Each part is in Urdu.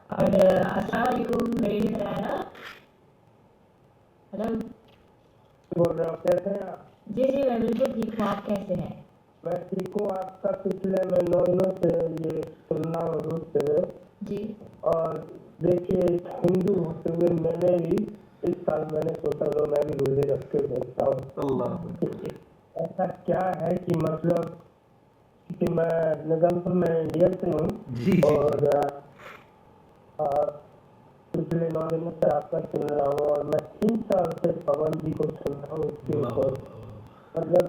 اور السلام علیکم میری طرح. ہلو بول رہے ہو کیسے ہیں آپ؟ جی جی میں بالکل ٹھیک ہوں. آپ کیسے ہیں؟ میں ٹھیک ہوں. آپ کا سلسلے میں نوئنوں سے یہ سننا اور روزتے ہوئے جی اور دیکھیے ایک ہندو ہوتے ہوئے میں نے بھی اس سال میں نے سوچا تو میں بھی روزے رکھ کے دیکھتا ہوں. اللہ ایسا کیا ہے کہ مطلب کہ میں نظام میں انڈیا سے ہوں جی جی اور پچھلے 9 دنوں سے آپ کا سن رہا ہوں اور میں 3 سال سے پون جی کو سن رہا ہوں. اس کے اوپر مطلب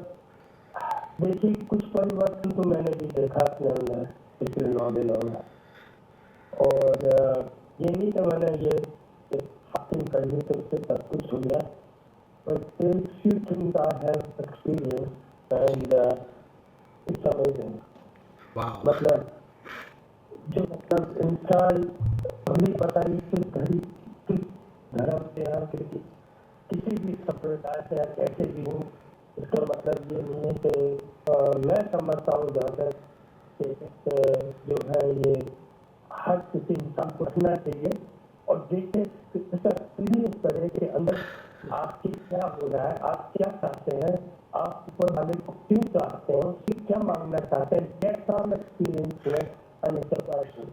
دیکھیے کچھ پریورتن تو میں نے بھی دیکھا اپنے اندر پچھلے 9 دنوں میں. اور یہ نہیں کہ میں نے یہ فاسٹنگ کر لی تو اس سے سب کچھ ہو گیا. But there are few things I have experienced and it's amazing. واو مطلب جو مطلب انسان ہمیں پتہ نہیں کس دھرم سے یا کسی بھی سمپردائے سے یا کیسے بھی ہوں. اس کا مطلب یہ نہیں ہے کہ میں سمجھتا ہوں جہاں تک کہ جو ہے یہ ہر کسی انسان کو رکھنا چاہیے اور دیکھیں ایکسپیرینس کرے کہ اندر آپ کی کیا ہو رہا ہے, آپ کیا چاہتے ہیں, آپ اوپر والے کو کیوں چاہتے ہیں, اس سے کیا مانگنا چاہتے ہیں. Get some experience here and it's a passion.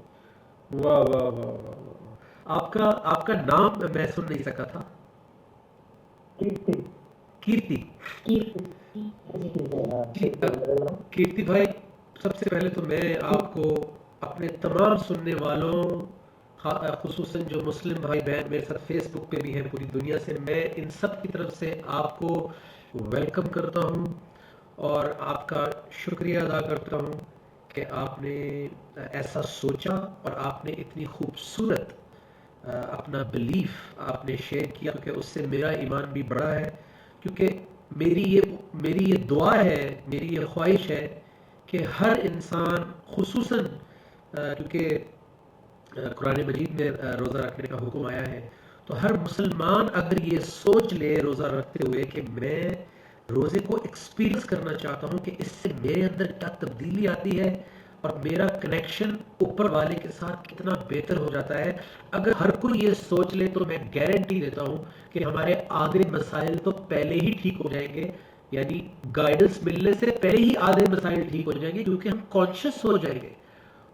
واہ واہ واہ. آپ کا نام میں سن نہیں سکا تھا. کیرتی کیرتی. کیرتی بھائی سب سے پہلے تو میں آپ کو اپنے تمام سننے والوں خصوصاً جو مسلم بھائی بہن میرے ساتھ فیس بک پہ بھی ہیں پوری دنیا سے, میں ان سب کی طرف سے آپ کو ویلکم کرتا ہوں اور آپ کا شکریہ ادا کرتا ہوں کہ آپ نے ایسا سوچا اور آپ نے اتنی خوبصورت اپنا بلیف آپ نے شیئر کیا کہ اس سے میرا ایمان بھی بڑھا ہے. کیونکہ میری یہ دعا ہے, میری یہ خواہش ہے کہ ہر انسان خصوصاً کیونکہ قرآن مجید میں روزہ رکھنے کا حکم آیا ہے, تو ہر مسلمان اگر یہ سوچ لے روزہ رکھتے ہوئے کہ میں روزے کو ایکسپیرینس کرنا چاہتا ہوں کہ اس سے میرے اندر کیا تبدیلی آتی ہے اور میرا کنیکشن اوپر والے کے ساتھ کتنا بہتر ہو جاتا ہے. اگر ہر کوئی یہ سوچ لے تو میں گارنٹی دیتا ہوں کہ ہمارے آدھے مسائل تو پہلے ہی ٹھیک ہو جائیں گے. یعنی گائیڈنس ملنے سے پہلے ہی آدھے مسائل ٹھیک ہو جائیں گے کیونکہ ہم کانشیس ہو جائیں گے.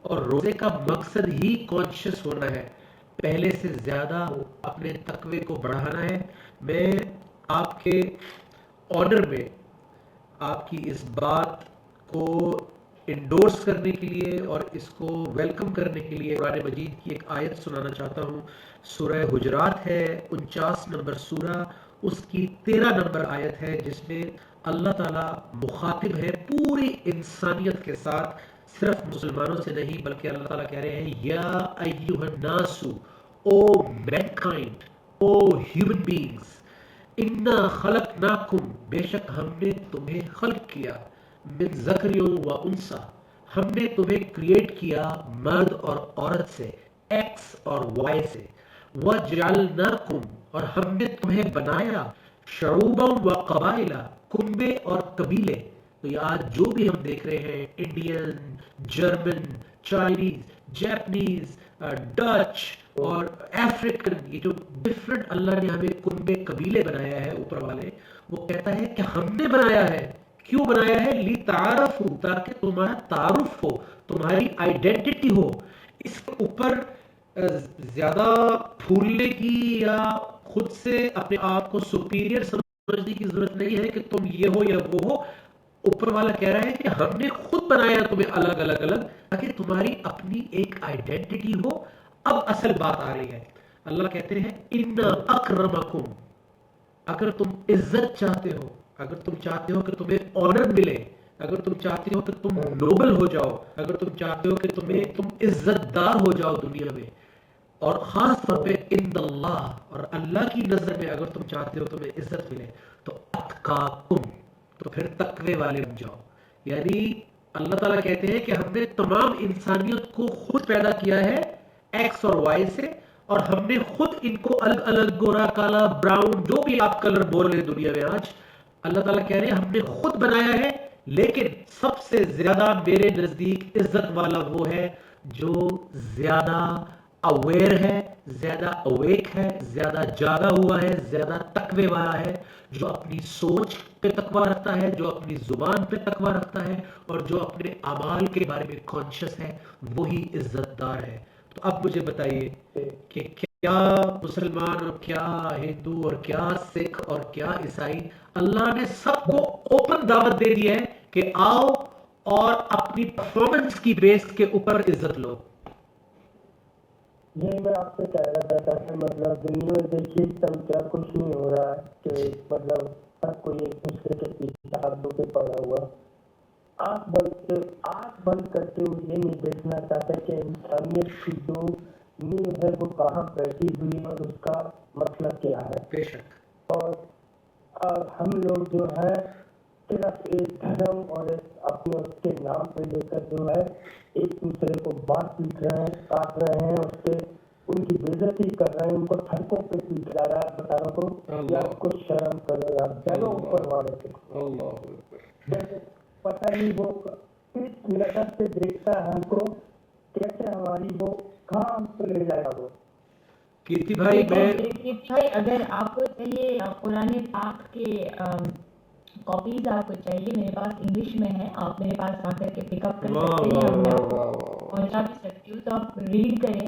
اور روزے کا مقصد ہی کانشیس ہونا ہے, پہلے سے زیادہ اپنے تقوی کو بڑھانا ہے. میں آپ کے آنر میں آپ کی اس بات کو انڈورس کرنے کے لیے اور اس کو ویلکم کرنے کے لیے قرآن مجید کی ایک آیت سنانا چاہتا ہوں. سورہ حجرات ہے 49 نمبر سورہ, اس کی 13 نمبر آیت ہے جس میں اللہ تعالیٰ مخاطب ہے پوری انسانیت کے ساتھ, صرف مسلمانوں سے نہیں بلکہ اللہ تعالیٰ کہہ رہے ہیں یا ایھا الناس او مینکائنڈ او ہیومن بینگز انا خلقناکم بے شک ہم نے تمہیں خلق کیا من ذکر و انثی ہم نے تمہیں کریٹ کیا مرد اور عورت سے, ایکس اور وائی سے, وجعلناکم اور ہم نے تمہیں بنایا شعوبا و قبائل کنبے اور قبیلے. تو یہ آج جو بھی ہم دیکھ رہے ہیں Indian, German, Chinese, Japanese, Dutch اور افریقن, یہ جو ڈفرنٹ اللہ نے ہمیں کنبے قبیلے بنایا ہے اوپر والے, وہ کہتا ہے کہ ہم نے بنایا ہے. کیوں بنایا ہے؟ لِتَعَارَفُوا تاکہ تمہارا تعارف ہو, تمہاری آئیڈینٹی ہو. اس کے اوپر زیادہ پھولنے کی یا خود سے اپنے آپ کو سپیریئر سمجھنے کی ضرورت نہیں ہے کہ تم یہ ہو یا وہ ہو. اوپر والا کہہ رہا ہے کہ ہم نے خود بنایا تمہیں الگ الگ الگ تاکہ تمہاری اپنی ایک آئیڈینٹی ہو. اب اصل بات آ رہی ہے, اللہ کہتے ہیں ان اکرمکم, اگر تم عزت چاہتے ہو, اگر تم چاہتے ہو کہ تمہیں آنر ملے, اگر تم چاہتے ہو کہ تم نوبل ہو جاؤ, اگر تم چاہتے ہو کہ تم عزت دار ہو جاؤ دنیا میں, اور خاص طور پہ عند اللہ اور اللہ کی نظر میں اگر تم چاہتے ہو تمہیں عزت ملے تو اتقاکم, تو پھر تقوی والے بن جاؤ. یعنی اللہ تعالیٰ کہتے ہیں کہ ہم نے تمام انسانیت کو خود پیدا کیا ہے ایکس اور وائی سے, اور ہم نے خود ان کو الگ الگ گورا کالا براؤن جو بھی آپ کلر بول رہے ہیں دنیا میں آج, اللہ تعالیٰ کہہ رہے ہیں ہم نے خود بنایا ہے. لیکن سب سے زیادہ میرے نزدیک عزت والا وہ ہے جو زیادہ اویئر ہے, زیادہ اویک ہے, زیادہ جاگا ہوا ہے, زیادہ تقوی والا ہے, جو اپنی سوچ پہ تقوی رکھتا ہے, جو اپنی زبان پہ تقوی رکھتا ہے, اور جو اپنے اعمال کے بارے میں کانشیس ہے, وہی عزت دار ہے. تو اب مجھے بتائیے کہ کیا مسلمان اور کیا ہندو اور کیا سکھ اور کیا عیسائی, اللہ نے سب کو اوپن دعوت دے دی ہے کہ آؤ اور اپنی پرفارمنس کی بیس کے اوپر عزت لو. یہ میں آپ سے کہہ رہا تھا کہ مطلب دنیا میں دیکھیے تب کیا کچھ نہیں ہو رہا ہے کہ مطلب ہر کوئی ایک دوسرے کے پیچھے ہاتھ دھو کے پڑا ہوا. آنکھ بند کر کے وہ یہ نہیں دیکھنا چاہتا کہ انسانیت کی جو نیو ہے وہ کہاں بیٹھی ہوئی اور اس کا مطلب کیا ہے. بے شک. اور ہم لوگ جو ہے صرف ایک دھرم اور اپنے اس کے نام پہ لے کر جو ہے ایک دوسرے کو بات پیٹ رہے ہیں, کاٹ رہے ہیں, اس پہ ان کی بےعزتی کر رہے ہیں, ان کو سڑکوں پہ پیٹ رہا ہے. بتا رہا ہوں کہ آپ کو شرم کرو یار, چلو اوپر والے کو پتہ نہیں وہ کس نظر سے دیکھتا ہے ہم کو, کیسے ہماری وہ کہاں پہ لے جائے گا وہ. کیرتی بھائی اگر آپ کو چاہیے قرآن پاک کے کاپیز آپ کو چاہیے, میرے پاس انگلش میں ہے, آپ میرے پاس آ کر کے پک اپ کر سکتے ہیں, میں آپ کو پہنچا بھی سکتی ہوں, تو آپ ریڈ کریں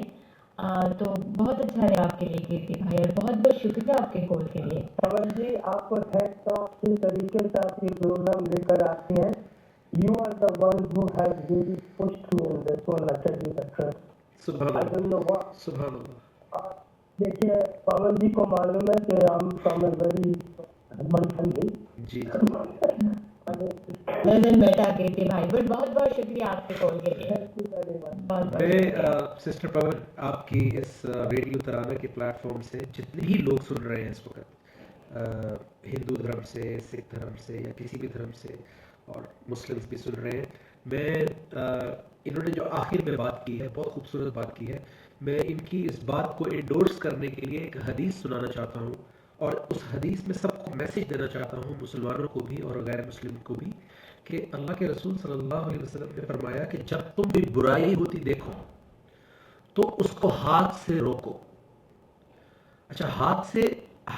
تو بہت اچھا رہے آپ کے لیے کیرتی بھائی, اور بہت بہت شکریہ آپ کے کال کے لیے. پون جی آپ کو تھینکس تو اچھی طریقے سے آپ یہ پروگرام لے کر آتے ہیں. You are the one who has really pushed me in this one. I tell you the truth. سبحان I don't know what. سبحان اللہ. دیکھیے پون جی کو معلوم ہے کہ ہم کامل جی بیٹا کیرتی بھائی, بٹ بہت بہت شکریہ آپ کے کال کے لیے. میں سسٹر پون آپ کی اس ریڈیو ترانہ کے پلیٹ فارم سے جتنے ہی لوگ سن رہے ہیں اس وقت, ہندو دھرم سے, سکھ دھرم سے, یا کسی بھی دھرم سے, اور مسلمس بھی سن رہے ہیں, میں انہوں نے جو آخر میں بات کی ہے بہت خوبصورت بات کی ہے. میں ان کی اس بات کو انڈورس کرنے کے لیے ایک حدیث سنانا چاہتا ہوں, اور اس حدیث میں سب کو میسج دینا چاہتا ہوں, مسلمانوں کو بھی اور غیر مسلم کو بھی, کہ اللہ کے رسول صلی اللہ علیہ وسلم نے فرمایا کہ جب تم بھی برائی ہوتی دیکھو تو اس کو ہاتھ سے روکو. اچھا, ہاتھ سے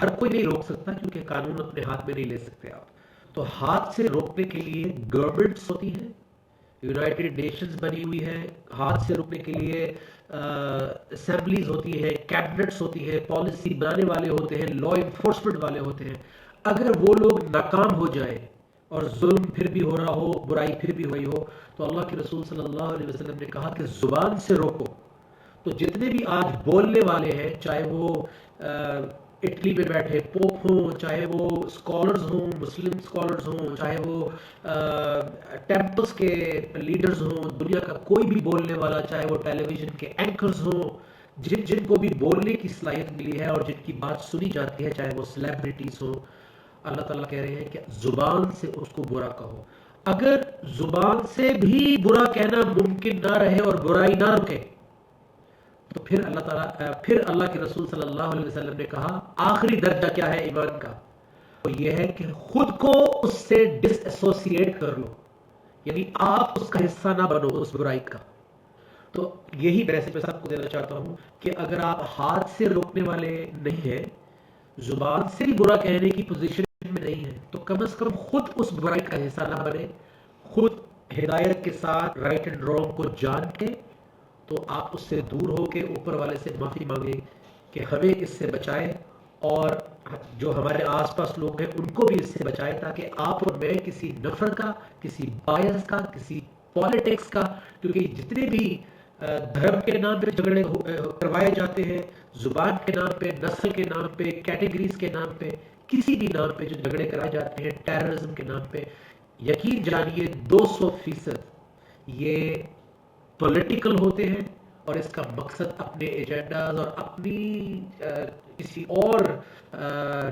ہر کوئی نہیں روک سکتا کیونکہ قانون اپنے ہاتھ میں نہیں لے سکتے آپ, تو ہاتھ سے روکنے کے لیے گورنمنٹس ہوتی ہیں, یونائٹڈ نیشنز بنی ہوئی ہے, ہاتھ سے روکنے کے لیے اسمبلیز ہوتی ہے, کیبنٹس ہوتی ہے, پالیسی بنانے والے ہوتے ہیں, لا انفورسمنٹ والے ہوتے ہیں. اگر وہ لوگ ناکام ہو جائیں اور ظلم پھر بھی ہو رہا ہو, برائی پھر بھی ہوئی ہو, تو اللہ کے رسول صلی اللہ علیہ وسلم نے کہا کہ زبان سے روکو. تو جتنے بھی آج بولنے والے ہیں, چاہے وہ اٹلی میں بیٹھے پوپ ہوں, چاہے وہ اسکالرز ہوں, مسلم اسکالرز ہوں, چاہے وہ ٹیمپلز کے لیڈرز ہوں, دنیا کا کوئی بھی بولنے والا, چاہے وہ ٹیلی ویژن کے اینکرز ہوں, جن کو بھی بولنے کی صلاحیت ملی ہے اور جن کی بات سنی جاتی ہے, چاہے وہ سیلیبریٹیز ہوں, اللہ تعالیٰ کہہ رہے ہیں کہ زبان سے اس کو برا کہو. اگر زبان سے بھی برا کہنا ممکن نہ رہے اور برائی نہ رکے, تو پھر اللہ کے رسول صلی اللہ علیہ وسلم نے کہا آخری درجہ کیا ہے ایمان کا, تو یہ ہے کہ خود کو اس سے ڈس ایسوسیٹ کر لو, یعنی آپ اس کا حصہ نہ بنو اس برائی کا. تو یہی میسج میں سب کو دینا چاہتا ہوں کہ اگر آپ ہاتھ سے روکنے والے نہیں ہیں, زبان سے بھی برا کہنے کی پوزیشن میں نہیں ہے, تو کم از کم خود اس برائی کا حصہ نہ بنے, خود ہدایت کے ساتھ رائٹ اینڈ رانگ کو جان کے تو آپ اس سے دور ہو کے اوپر والے سے معافی مانگیں کہ ہمیں اس سے بچائے, اور جو ہمارے آس پاس لوگ ہیں ان کو بھی اس سے بچائے, تاکہ آپ اور میں کسی نفرت کا, کسی بایس کا, کسی پالیٹکس کا, کیونکہ جتنے بھی دھرم کے نام پہ جھگڑے کروائے جاتے ہیں, زبان کے نام پہ, نسل کے نام پہ, کیٹیگریز کے نام پہ, کسی بھی نام پہ جو جھگڑے کرائے جاتے ہیں, ٹیررزم کے نام پہ, یقین جانیے 200% یہ پولیٹیکل ہوتے ہیں, اور اس کا مقصد اپنے ایجنڈاز اور اپنی کسی اور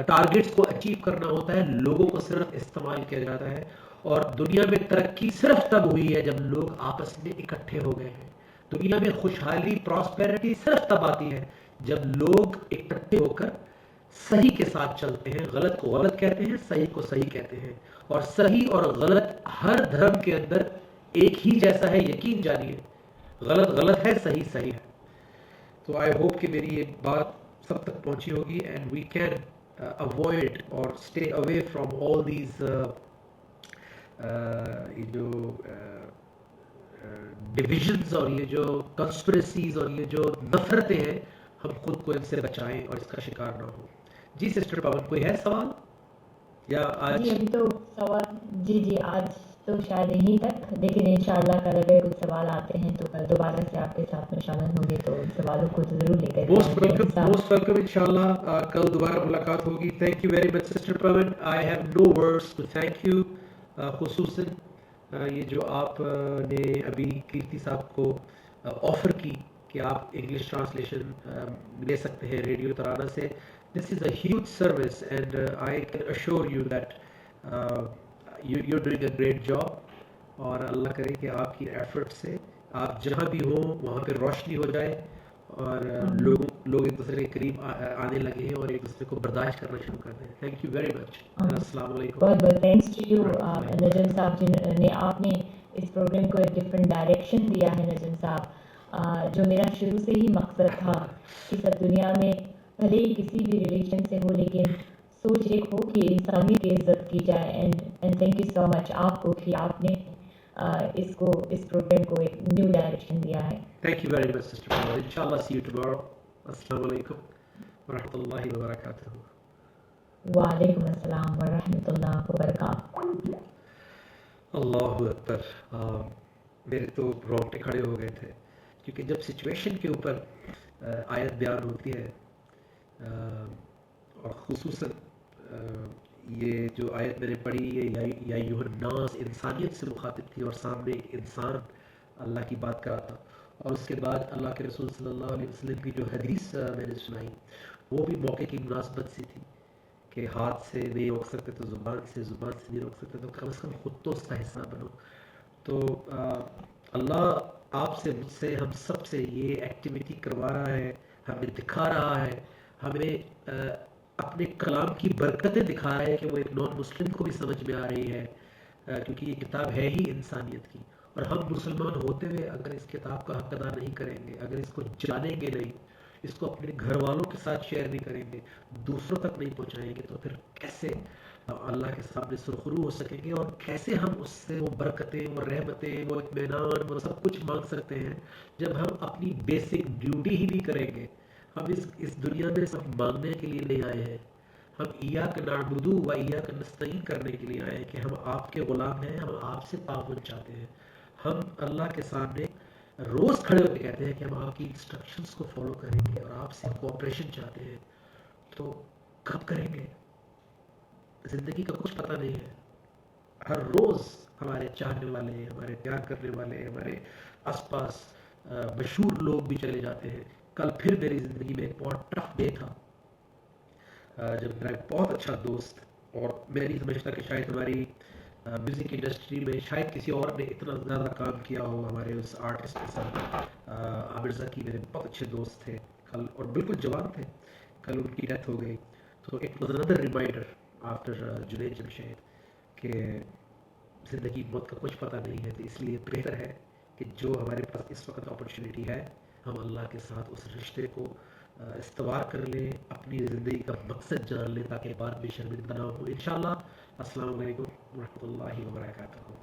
ٹارگٹس کو اچیو کرنا ہوتا ہے. لوگوں کو صرف استعمال کیا جاتا ہے, اور دنیا میں ترقی صرف تب ہوئی ہے جب لوگ آپس میں اکٹھے ہو گئے ہیں. دنیا میں خوشحالی, پراسپیرٹی صرف تب آتی ہے جب لوگ اکٹھے ہو کر صحیح کے ساتھ چلتے ہیں, غلط کو غلط کہتے ہیں, صحیح کو صحیح کہتے ہیں, اور صحیح اور غلط ہر دھرم کے اندر ایک ہی جیسا ہے, یقین جانیے, غلط غلط ہے, صحیح صحیح ہے. تو آئی ہوپ کہ میری یہ بات سب تک پہنچی ہوگی اینڈ وی کین اوائڈ اور stay away from all these یہ جو ڈویژنز اور یہ جو کنسپریسیز اور یہ جو نفرتیں ہیں ہم خود کو ان سے بچائیں اور اس کا شکار نہ ہوں. جی سسٹر پون کوئی ہے سوال یا آج؟ جی ابھی تو سوال جی آج تو شاید یہیں تک، لیکن انشاءاللہ کل اگر کچھ سوال آتے ہیں تو کل دوبارہ سے آپ کے ساتھ میں شامل ہوں گے، تو ان سوالوں کو ضرور لے کر موسٹ ویلکم انشاءاللہ کل دوبارہ ملاقات ہوگی. Thank you very much sister Pawan. I have no words to thank you. خصوصاً یہ جو آپ نے ابھی کیرتی صاحب کو آفر کی کہ آپ انگلش ٹرانسلیشن لے سکتے ہیں ریڈیو ترانہ سے. This is a huge service and I can assure you that you doing a great job. اور اللہ کرے کہ آپ کی ایفرٹ سے آپ جہاں بھی ہوں وہاں پہ روشنی ہو جائے اور لوگ ایک دوسرے کے قریب آنے لگے ہیں اور ایک دوسرے کو برداشت کرنا شروع کر دیں. تھینک یو ویری مچ. السلام علیکم. بہت بہت تھینکس ٹو یو نجم صاحب جن نے آپ نے اس پروگرام کو ایک ڈفرینٹ ڈائریکشن دیا ہے. نجم صاحب جو میرا شروع سے ہی مقصد تھا کہ سب دنیا میں بھلے ہی کسی بھی ریلیجن سے ہو لیکن سوچ ایک ہو کہ انسانی کی عزت کی جائے. اینڈ تھینک یو سو مچ آپ کو کہ آپ نے اس پروگرام کو ایک نیو ڈائریکشن دیا ہے. Thank you very much sister. انشاءاللہ سی یو ٹمارو. السلام علیکم ورحمۃ اللہ وبرکاتہ. وعلیکم السلام ورحمۃ اللہ وبرکاتہ. اللہ اکبر. میرے تو رونگٹے کھڑے ہو گئے تھے کیونکہ جب سچویشن کے اوپر آیت بیان ہوتی ہے اور خصوصاً یہ جو آیت میں نے پڑھی ہے یا ایھا الناس انسانیت سے مخاطب تھی اور سامنے ایک انسان اللہ کی بات کر رہا تھا. اور اس کے بعد اللہ کے رسول صلی اللہ علیہ وسلم کی جو حدیث میں نے سنائی وہ بھی موقع کی مناسبت سے تھی کہ ہاتھ سے نہیں روک سکتے تو زبان سے نہیں روک سکتے تو کم از کم خود تو اس کا حصہ بنو. تو اللہ آپ سے مجھ سے ہم سب سے یہ ایکٹیویٹی کروا رہا ہے، ہمیں دکھا رہا ہے، ہمیں اپنے کلام کی برکتیں دکھا رہا ہے کہ وہ ایک نان مسلم کو بھی سمجھ میں آ رہی ہے کیونکہ یہ کتاب ہے ہی انسانیت کی. اور ہم مسلمان ہوتے ہوئے اگر اس کتاب کا حق ادا نہیں کریں گے، اگر اس کو جانیں گے نہیں، اس کو اپنے گھر والوں کے ساتھ شیئر نہیں کریں گے، دوسروں تک نہیں پہنچائیں گے، تو پھر کیسے اللہ کے سامنے سرخرو ہو سکیں گے اور کیسے ہم اس سے وہ برکتیں، وہ رحمتیں، وہ اطمینان، وہ سب کچھ مانگ سکتے ہیں جب ہم اپنی بیسک ڈیوٹی ہی نہیں کریں گے. ہم اس دنیا میں سب مانگنے کے لیے نہیں آئے ہیں. ہم ایاک نعبد و ایاک نستعین کرنے کے لیے آئے ہیں کہ ہم آپ کے غلام ہیں، ہم آپ سے تعاون چاہتے ہیں. ہم اللہ کے سامنے روز کھڑے ہو کے کہتے ہیں کہ ہم آپ کی انسٹرکشنز کو فالو کریں گے اور آپ سے کوآپریشن چاہتے ہیں. تو کب کریں گے؟ زندگی کا کچھ پتہ نہیں ہے. ہر روز ہمارے چاہنے والے، ہمارے پیار کرنے والے، ہمارے آس پاس مشہور لوگ بھی چلے جاتے ہیں. کل پھر میری زندگی میں ایک بہت ٹف ڈے تھا جب میرا ایک بہت اچھا دوست، اور میں نہیں سمجھتا کہ شاید ہماری میوزک انڈسٹری میں شاید کسی اور نے اتنا زیادہ کام کیا ہو ہمارے اس آرٹسٹ کے ساتھ. عامر ذکی میرے بہت اچھے دوست تھے کل، اور بالکل جوان تھے. کل ان کی ڈیتھ ہو گئی. تو it was another reminder after Junaid Jamshed کہ زندگی موت کا کچھ پتہ نہیں ہے. تو اس لیے بہتر ہے کہ جو ہمارے پاس اس وقت اپرچونیٹی ہے ہم اللہ کے ساتھ اس رشتے کو استوار کر لیں، اپنی زندگی کا مقصد جان لیں تاکہ بعد میں شرمندہ نہ ہو. انشاءاللہ. السلام علیکم ورحمۃ اللہ وبرکاتہ.